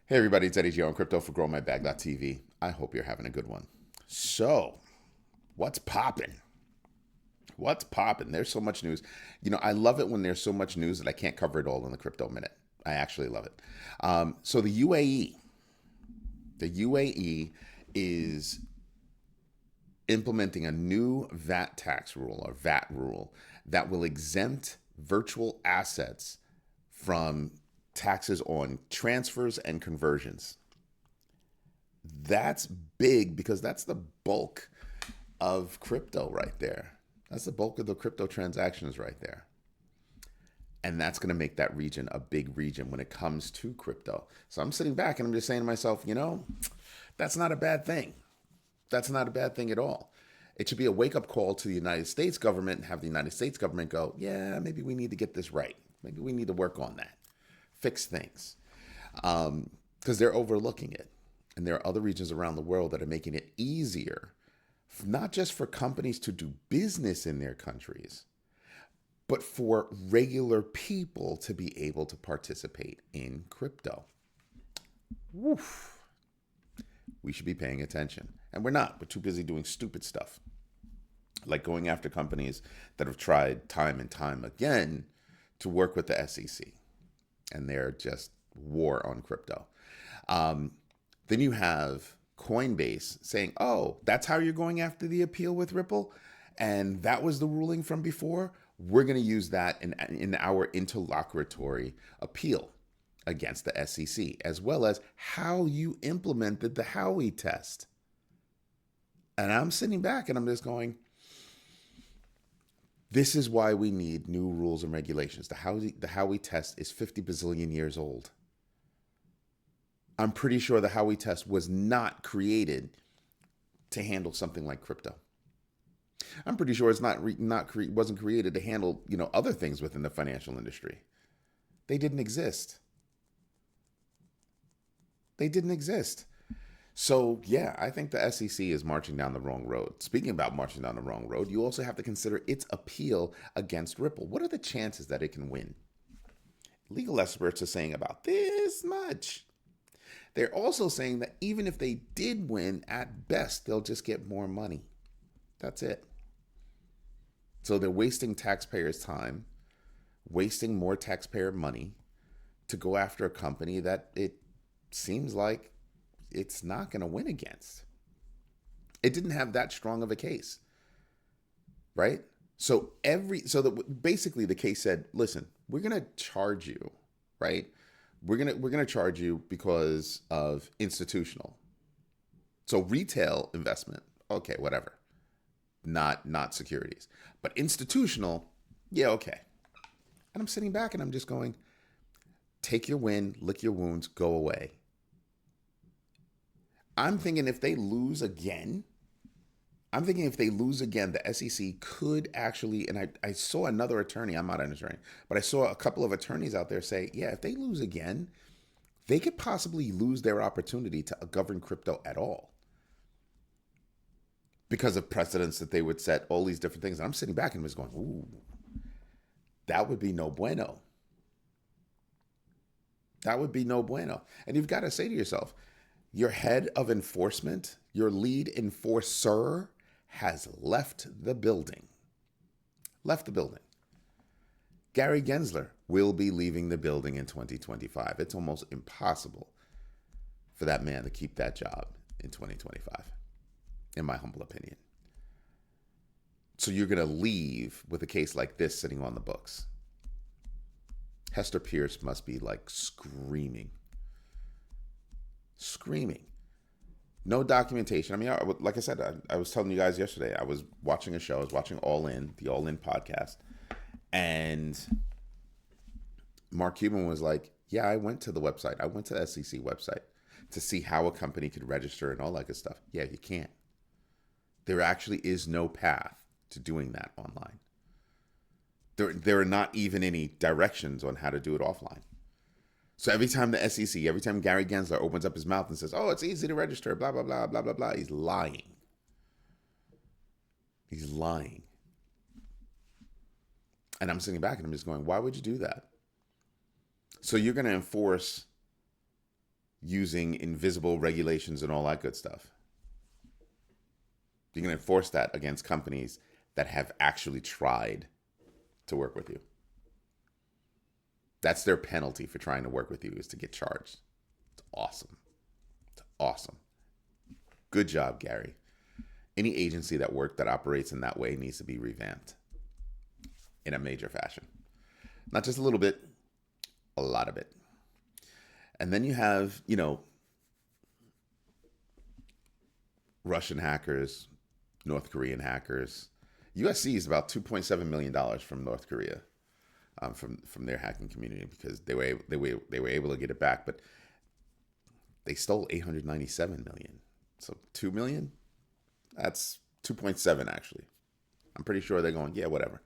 Hey everybody, it's Eddie G on Crypto for GrowMyBag.tv. I hope you're having a good one. So, what's popping? What's popping? There's so much news. I love it when there's so much news that I can't cover it all in the Crypto Minute. I actually love it. So the UAE is implementing a new VAT tax rule or VAT rule that will exempt virtual assets from taxes on transfers and conversions. That's big because that's the bulk of crypto right there. That's the bulk of the crypto transactions right there. And that's going to make that region a big region when it comes to crypto. So I'm sitting back and I'm just saying to myself, that's not a bad thing. That's not a bad thing at all. It should be a wake-up call to the United States government and have the United States government go, yeah, maybe we need to get this right. Maybe we need to work on that. Fix things, because they're overlooking it. And there are other regions around the world that are making it easier, not just for companies to do business in their countries, but for regular people to be able to participate in crypto. Woof. We should be paying attention. And we're not. We're too busy doing stupid stuff, like going after companies that have tried time and time again to work with the SEC. And they're just war on crypto. Then you have Coinbase saying, oh, that's how you're going after the appeal with Ripple? And that was the ruling from before? We're going to use that in our interlocutory appeal against the SEC, as well as how you implemented the Howey Test. And I'm sitting back and I'm just going, this is why we need new rules and regulations. The Howey Test is 50 bazillion years old. I'm pretty sure the Howey Test was not created to handle something like crypto. I'm pretty sure it's wasn't created to handle other things within the financial industry. They didn't exist. They didn't exist. So, yeah, I think the SEC is marching down the wrong road. Speaking about marching down the wrong road, you also have to consider its appeal against Ripple. What are the chances that it can win? Legal experts are saying about this much. They're also saying that even if they did win, at best, they'll just get more money. That's it. So they're wasting taxpayers' time, wasting more taxpayer money to go after a company that it seems like it's not going to win against. It didn't have that strong of a case, right? So basically the case said, listen, we're going to charge you, right? We're going to charge you because of institutional. So retail investment, okay, whatever. Not securities. But institutional, yeah, okay. And I'm sitting back and I'm just going, take your win, lick your wounds, go away. I'm thinking if they lose again, the SEC could actually, and I saw another attorney, I'm not an attorney, but I saw a couple of attorneys out there say, yeah, if they lose again, they could possibly lose their opportunity to govern crypto at all because of precedents that they would set, all these different things. And I'm sitting back and just going, ooh, that would be no bueno. That would be no bueno. And you've got to say to yourself, your head of enforcement, your lead enforcer, has left the building. Gary Gensler will be leaving the building in 2025. It's almost impossible for that man to keep that job in 2025, in my humble opinion. So you're going to leave with a case like this sitting on the books. Hester Pierce must be like screaming. No documentation. I mean, like I said, I was telling you guys yesterday, I was watching a show. I was watching the All In podcast. And Mark Cuban was like, yeah, I went to the website. I went to the SEC website to see how a company could register and all that good stuff. Yeah, you can't. There actually is no path to doing that online. There are not even any directions on how to do it offline. So every time the SEC, every time Gary Gensler opens up his mouth and says, oh, it's easy to register, blah, blah, blah, blah, blah, blah, he's lying. And I'm sitting back and I'm just going, why would you do that? So you're going to enforce using invisible regulations and all that good stuff. You're going to enforce that against companies that have actually tried to work with you. That's their penalty for trying to work with you, is to get charged. It's awesome. It's awesome. Good job, Gary. Any agency that operates in that way needs to be revamped in a major fashion. Not just a little bit, a lot of it. And then you have, Russian hackers, North Korean hackers. USC is about $2.7 million from North Korea, from their hacking community, because they were able to get it back, but they stole 897 million. So 2 million? That's 2.7 actually. I'm pretty sure they're going, yeah, whatever.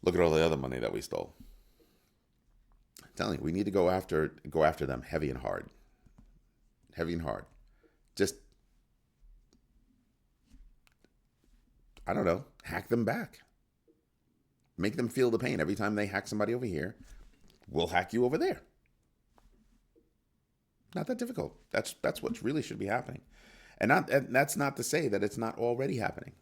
Look at all the other money that we stole. I'm telling you, we need to go after them heavy and hard. Heavy and hard. Just, I don't know, hack them back. Make them feel the pain. Every time they hack somebody over here, we'll hack you over there. Not that difficult. That's what really should be happening. And that's not to say that it's not already happening.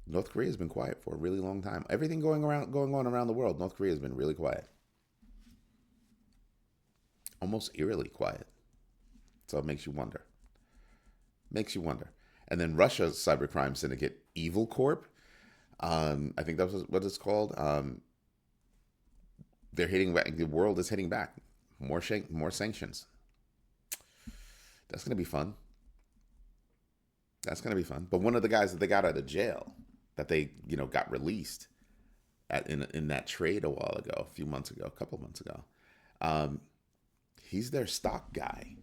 North Korea has been quiet for a really long time. Everything going on around the world, North Korea has been really quiet. Almost eerily quiet. So it makes you wonder. And then Russia's cybercrime syndicate, Evil Corp, I think that was what it's called. They're hitting back. The world is hitting back. More sanctions. That's going to be fun. But one of the guys that they got out of jail, that they got released in that trade a couple months ago, he's their stock guy.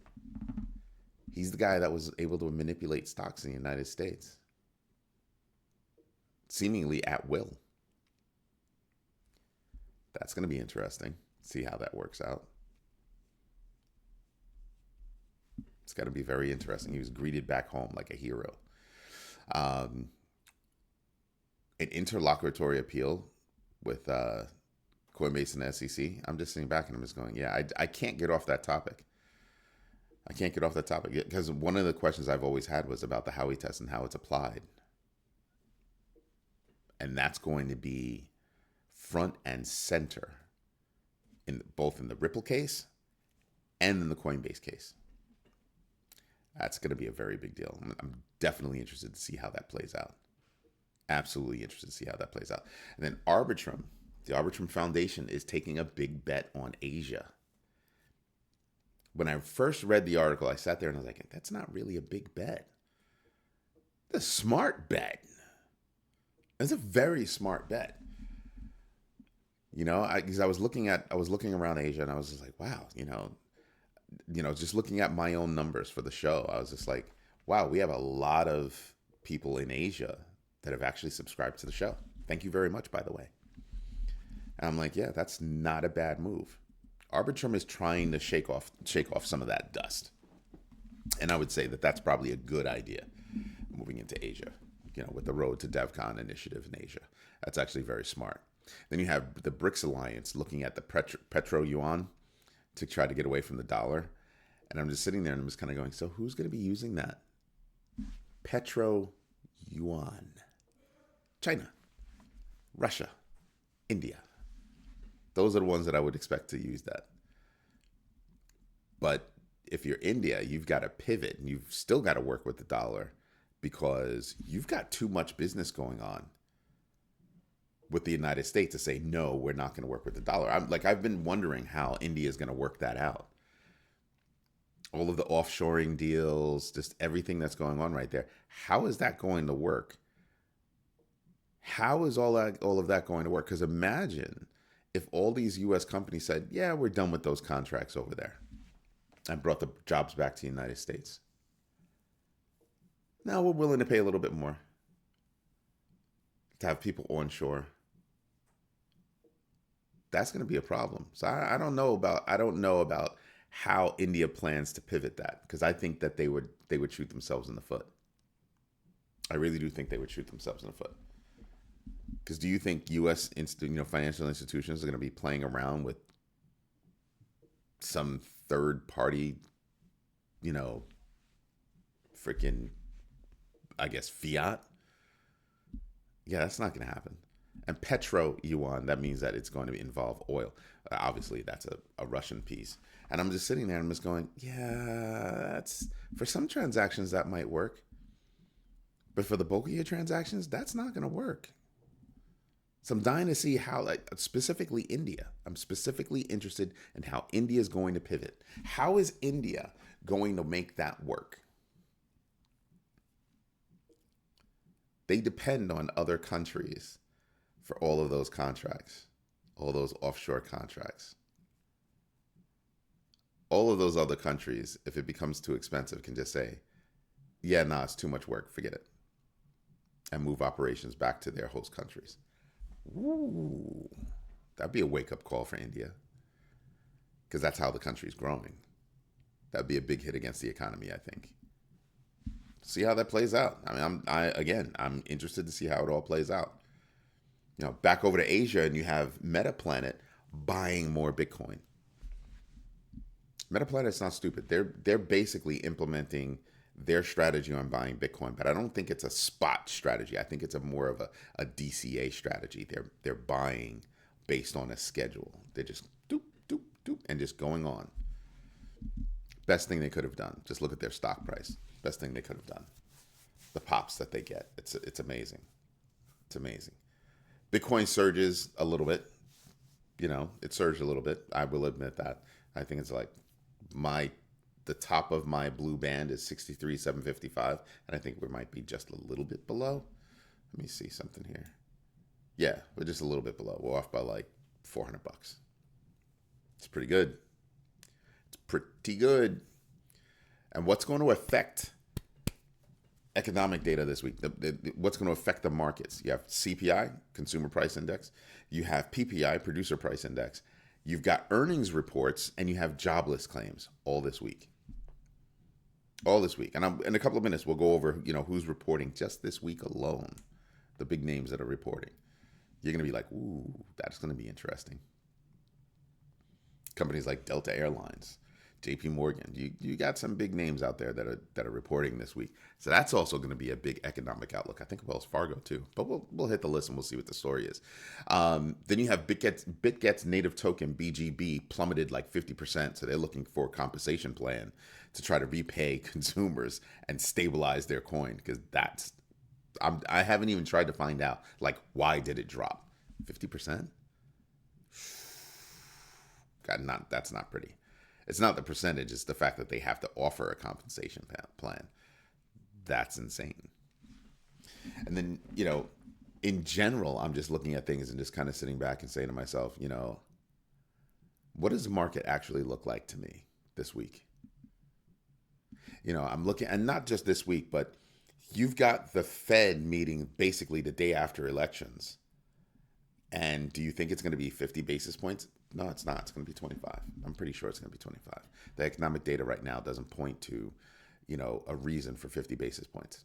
He's the guy that was able to manipulate stocks in the United States, seemingly at will. That's going to be interesting. See how that works out. It's got to be very interesting. He was greeted back home like a hero. An interlocutory appeal with Coinbase and the SEC. I'm just sitting back and I'm just going, yeah, I can't get off that topic. Because one of the questions I've always had was about the Howey Test and how it's applied. And that's going to be front and center both in the Ripple case and in the Coinbase case. That's going to be a very big deal. I'm definitely interested to see how that plays out. Absolutely interested to see how that plays out. And then Arbitrum, the Arbitrum Foundation, is taking a big bet on Asia. When I first read the article, I sat there and I was like, that's not really a big bet. It's a smart bet. It's a very smart bet. Because I was looking around Asia and I was just like, wow, just looking at my own numbers for the show, I was just like, wow, we have a lot of people in Asia that have actually subscribed to the show. Thank you very much, by the way. And I'm like, yeah, that's not a bad move. Arbitrum is trying to shake off some of that dust. And I would say that that's probably a good idea, moving into Asia, with the Road to Devcon initiative in Asia. That's actually very smart. Then you have the BRICS alliance looking at the Petroyuan to try to get away from the dollar. And I'm just sitting there and I'm just kind of going, so who's going to be using that? Petroyuan. China, Russia, India. Those are the ones that I would expect to use that. But if you're India, you've got to pivot and you've still got to work with the dollar because you've got too much business going on with the United States to say, no, we're not going to work with the dollar. I've been wondering how India is going to work that out. All of the offshoring deals, just everything that's going on right there. How is that going to work? How is all of that going to work? Because imagine if all these U.S. companies said, yeah, we're done with those contracts over there and brought the jobs back to the United States. Now we're willing to pay a little bit more to have people onshore. That's going to be a problem. So I don't know about how India plans to pivot that, because I think that they would shoot themselves in the foot. I really do think they would shoot themselves in the foot. Because do you think U.S. financial institutions are going to be playing around with some third party, you know, freaking, I guess, Fiat. Yeah, that's not going to happen. And Petroyuan, that means that it's going to involve oil. Obviously, that's a Russian piece. And I'm just sitting there and I'm just going, yeah, that's for some transactions that might work. But for the bulk of your transactions, that's not going to work. So I'm dying to see how, like, specifically India. I'm specifically interested in how India is going to pivot. How is India going to make that work? They depend on other countries for all of those contracts, all those offshore contracts. All of those other countries, if it becomes too expensive, can just say, yeah, nah, it's too much work, forget it, and move operations back to their host countries. Ooh, that'd be a wake-up call for India, because that's how the country's growing. That'd be a big hit against the economy, I think. See how that plays out. I mean, I'm interested to see how it all plays out. You know, back over to Asia, and you have Metaplanet buying more Bitcoin. Metaplanet's not stupid. They're basically implementing their strategy on buying Bitcoin, but I don't think it's a spot strategy. I think it's more of a DCA strategy. They're buying based on a schedule. They're just doop doop doop and just going on. Best thing they could have done. Just look at their stock price. Best thing they could have done. The pops that they get. It's amazing. It's amazing. Bitcoin surges a little bit. You know, it surged a little bit. I will admit that. I think it's like the top of my blue band is 63,755, and I think we might be just a little bit below. Let me see something here. Yeah, we're just a little bit below. We're off by like $400. It's pretty good. It's pretty good. And what's going to affect economic data this week? What's going to affect the markets? You have CPI, Consumer Price Index. You have PPI, Producer Price Index. You've got earnings reports, and you have jobless claims all this week. All this week. And in a couple of minutes, we'll go over, you know, who's reporting just this week alone. The big names that are reporting. You're going to be like, ooh, that's going to be interesting. Companies like Delta Airlines, JP Morgan. You got some big names out there that are reporting this week. So that's also going to be a big economic outlook. I think Wells Fargo too. But we'll hit the list and we'll see what the story is. Then you have BitGet's native token BGB plummeted like 50%. So they're looking for a compensation plan to try to repay consumers and stabilize their coin, because I haven't even tried to find out, like, why did it drop 50%? God, that's not pretty. It's not the percentage, it's the fact that they have to offer a compensation plan. That's insane. And then, you know, in general, I'm just looking at things and just kind of sitting back and saying to myself, you know, what does the market actually look like to me this week? You know, I'm looking, and not just this week, but you've got the Fed meeting basically the day after elections. And do you think it's going to be 50 basis points? No, it's not. It's going to be 25. I'm pretty sure it's going to be 25. The economic data right now doesn't point to, you know, a reason for 50 basis points.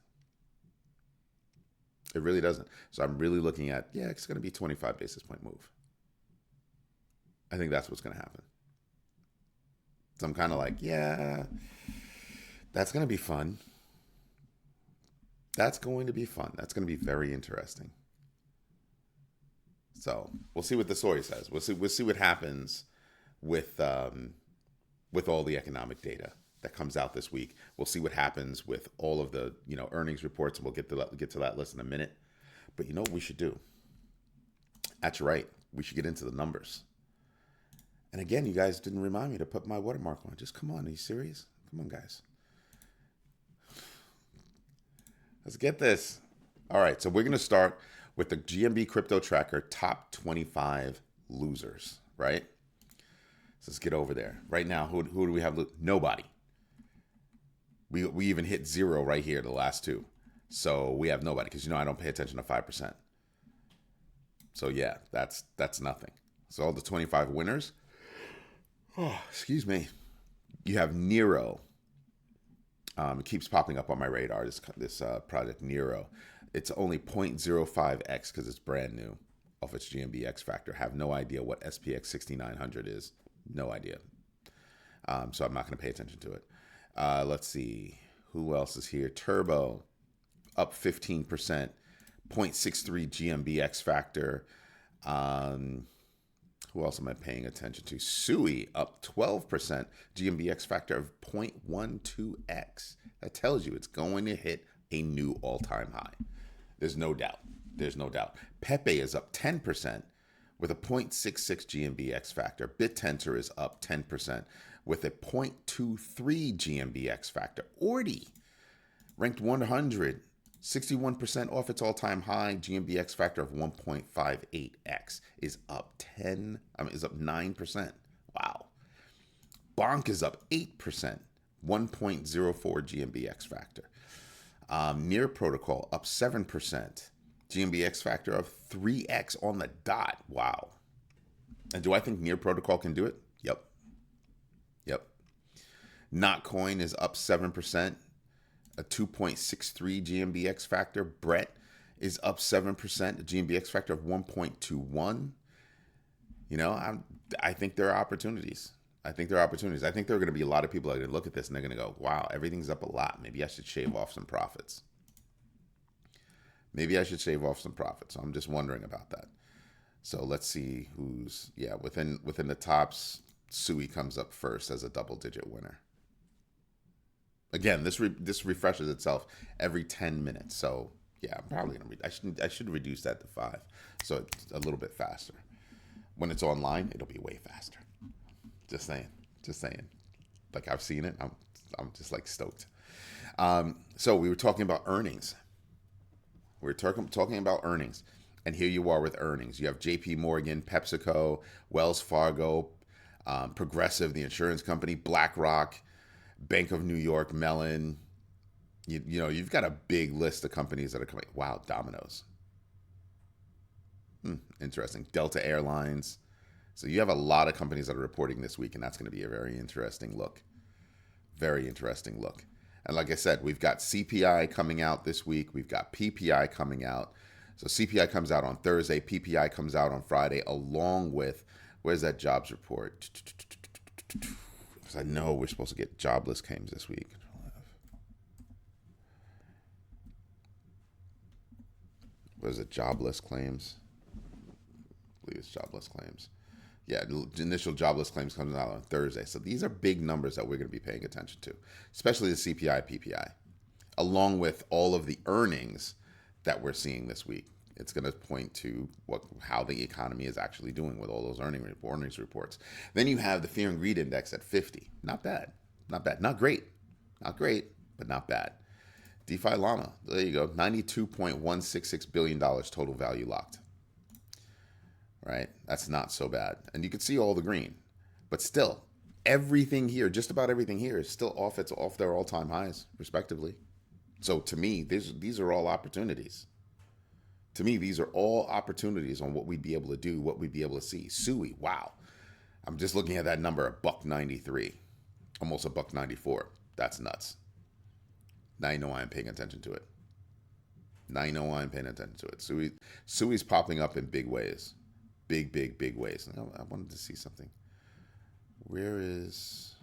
It really doesn't. So I'm really looking at, yeah, it's going to be 25 basis point move. I think that's what's going to happen. So I'm kind of like, yeah, that's going to be fun. That's going to be fun. That's going to be very interesting. So we'll see what the story says. We'll see what happens with all the economic data that comes out this week. We'll see what happens with all of the, you know, earnings reports, and we'll get to that list in a minute. But you know what we should do? That's right. We should get into the numbers. And again, you guys didn't remind me to put my watermark on. Just come on. Are you serious? Come on, guys. Let's get this. All right. So we're going to start with the GMB Crypto Tracker top 25 losers, right? So let's get over there. Right now, who do we have? Nobody. We even hit zero right here, the last two. So we have nobody, because, you know, I don't pay attention to 5%. So yeah, that's nothing. So all the 25 winners. Oh, excuse me. You have Nero. It keeps popping up on my radar, this project Nero. It's only 0.05x because it's brand new off its GMB X factor. Have no idea what SPX 6900 is. No idea. So I'm not going to pay attention to it. Let's see. Who else is here? Turbo, up 15%. 0.63 GMBX factor. Who else am I paying attention to? Sui, up 12%. GMBX factor of 0.12x. That tells you it's going to hit a new all-time high. There's no doubt. There's no doubt. Pepe is up 10% with a 0.66 GMBX factor. BitTensor is up 10% with a 0.23 GMBX factor. Ordi, ranked 100, 61% off its all-time high. GMBX factor of 1.58x is up 9%. Wow. Bonk is up 8%, 1.04 GMBX factor. Near Protocol up 7%, GMBX factor of 3x on the dot. Wow. And do I think Near Protocol can do it? Yep. Notcoin is up 7%, a 2.63 GMBX factor. Brett is up 7%, a GMBX factor of 1.21. I think there are opportunities. I think there are going to be a lot of people that are going to look at this and they're going to go, wow, everything's up a lot. Maybe I should shave off some profits. So I'm just wondering about that. So let's see who's, within the tops, Sui comes up first as a double-digit winner. Again, this refreshes itself every 10 minutes. So yeah, I'm probably going to I should reduce that to 5. So it's a little bit faster. When it's online, it'll be way faster. Just saying. Like, I've seen it. I'm just like stoked. So we were talking about earnings. And here you are with earnings. You have JP Morgan, PepsiCo, Wells Fargo, Progressive, the insurance company, BlackRock, Bank of New York, Mellon. You've got a big list of companies that are coming. Wow, Domino's. Interesting. Delta Airlines. So you have a lot of companies that are reporting this week, and that's going to be a very interesting look. And like I said, we've got CPI coming out this week. We've got PPI coming out. So CPI comes out on Thursday. PPI comes out on Friday, along with, where's that jobs report? Because I know we're supposed to get jobless claims this week. What is it? Jobless claims? I believe it's jobless claims. Yeah, the initial jobless claims comes out on Thursday. So these are big numbers that we're going to be paying attention to, especially the CPI, PPI, along with all of the earnings that we're seeing this week. It's going to point to how the economy is actually doing with all those earnings reports. Then you have the Fear and Greed Index at 50. Not bad. Not great, but not bad. DeFi Llama, there you go, $92.166 billion total value locked. Right? That's not so bad. And you can see all the green. But still, everything here, just about everything here is still off their all-time highs, respectively. So to me, these are all opportunities. These are all opportunities on what we'd be able to do, what we'd be able to see. Sui, wow. I'm just looking at that number, $1.93. Almost $1.94. That's nuts. Now you know why I'm paying attention to it. Sui's popping up in big ways. Big ways. I wanted to see something. Where is...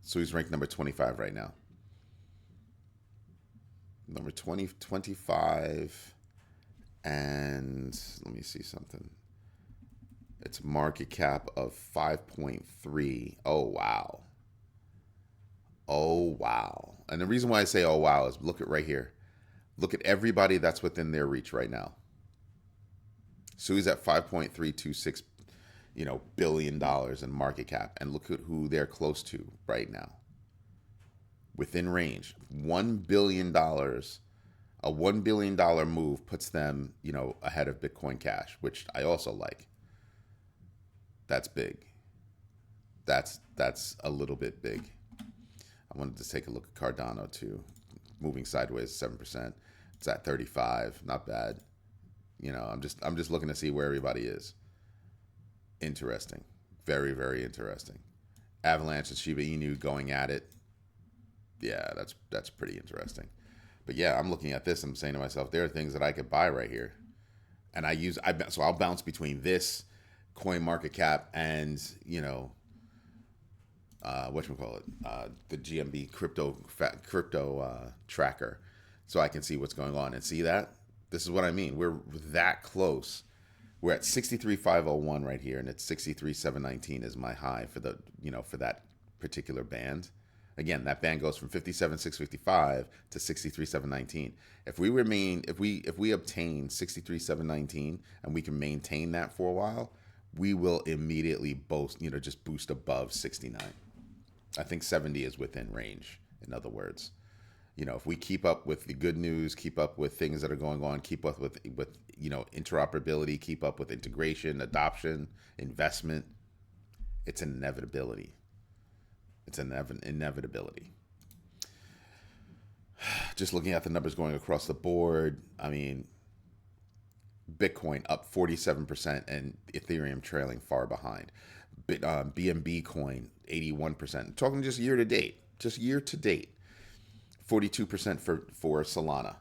Sui's ranked number 25 right now. Number 25... And let me see something. It's market cap of 5.3. Oh, wow. And the reason why I say, oh, wow, is look at right here. Look at everybody that's within their reach right now. Sui's at $5.326, billion in market cap. And look at who they're close to right now. Within range. $1 billion. A $1 billion move puts them, ahead of Bitcoin Cash, which I also like. That's big. That's a little bit big. I wanted to take a look at Cardano too. Moving sideways 7%. It's at 35. Not bad. I'm just looking to see where everybody is. Interesting. Very, very interesting. Avalanche and Shiba Inu going at it. Yeah, that's pretty interesting. But yeah, I'm looking at this. I'm saying to myself, there are things that I could buy right here, and so I'll bounce between this, Coin Market Cap, and whatchamacallit, the GMB crypto tracker, so I can see what's going on and see that. This is what I mean. We're that close. We're at 63,501 right here, and it's 63,719 is my high for the for that particular band. Again, that band goes from 57,655 to 63,719. If we obtain 63,719 and we can maintain that for a while, we will immediately just boost above 69. I think 70 is within range. In other words, if we keep up with the good news, keep up with things that are going on, keep up with interoperability, keep up with integration, adoption, investment, it's an inevitability. It's an inevitability. Just looking at the numbers going across the board, I mean, Bitcoin up 47% and Ethereum trailing far behind. BNB coin 81%. Talking just year to date. 42% for Solana.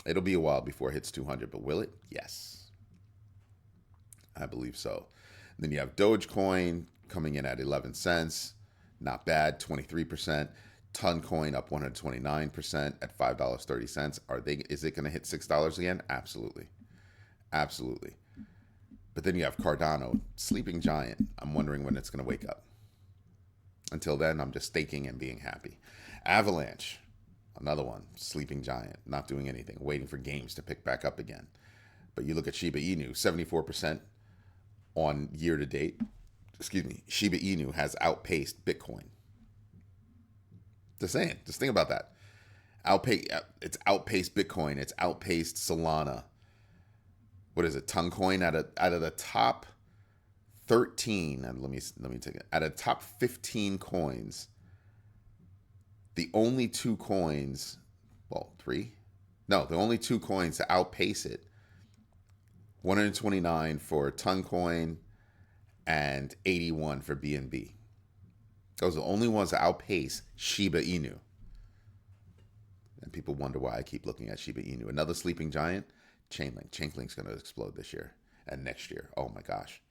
It'll be a while before it hits 200, but will it? Yes. I believe so. And then you have Dogecoin coming in at 11 cents. Not bad, 23%. Toncoin up 129% at $5.30. Is it going to hit $6 again? Absolutely. Absolutely. But then you have Cardano, sleeping giant. I'm wondering when it's going to wake up. Until then, I'm just staking and being happy. Avalanche, another one, sleeping giant, not doing anything, waiting for games to pick back up again. But you look at Shiba Inu, 74% on year to date. Shiba Inu has outpaced Bitcoin. Just saying, just think about that. It's outpaced Bitcoin. It's outpaced Solana. What is it? Toncoin out of the top 13. And let me take it. Out of the top 15 coins, the only two coins, the only two coins to outpace it, 129 for Toncoin and 81 for BNB. Those are the only ones that outpace Shiba Inu. And people wonder why I keep looking at Shiba Inu. Another sleeping giant, Chainlink. Chainlink's going to explode this year and next year. Oh my gosh.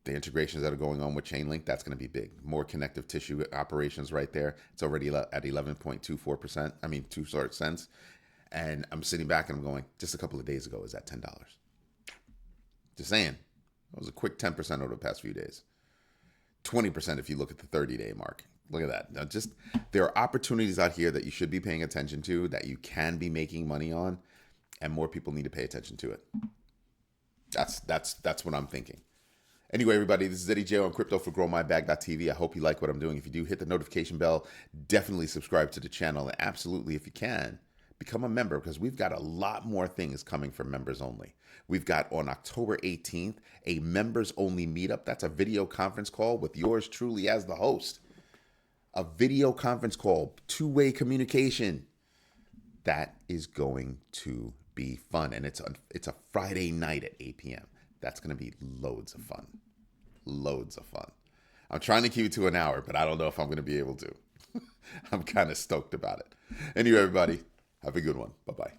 The integrations that are going on with Chainlink, that's going to be big. More connective tissue operations right there. It's already at 11.24%. I mean, 2 cents. And I'm sitting back and I'm going, just a couple of days ago, is that $10? Just saying. It was a quick 10% over the past few days. 20% if you look at the 30-day mark. Look at that. Now, there are opportunities out here that you should be paying attention to, that you can be making money on, and more people need to pay attention to it. That's what I'm thinking. Anyway, everybody, this is Eddie J on Crypto for GrowMyBag.tv. I hope you like what I'm doing. If you do, hit the notification bell. Definitely subscribe to the channel. And absolutely, if you can, become a member, because we've got a lot more things coming for members only. We've got on October 18th, a members only meetup. That's a video conference call with yours truly as the host. A video conference call, two-way communication. That is going to be fun. And it's a Friday night at 8 p.m. That's going to be loads of fun. Loads of fun. I'm trying to keep it to an hour, but I don't know if I'm going to be able to. I'm kind of stoked about it. Anyway, everybody, have a good one. Bye-bye.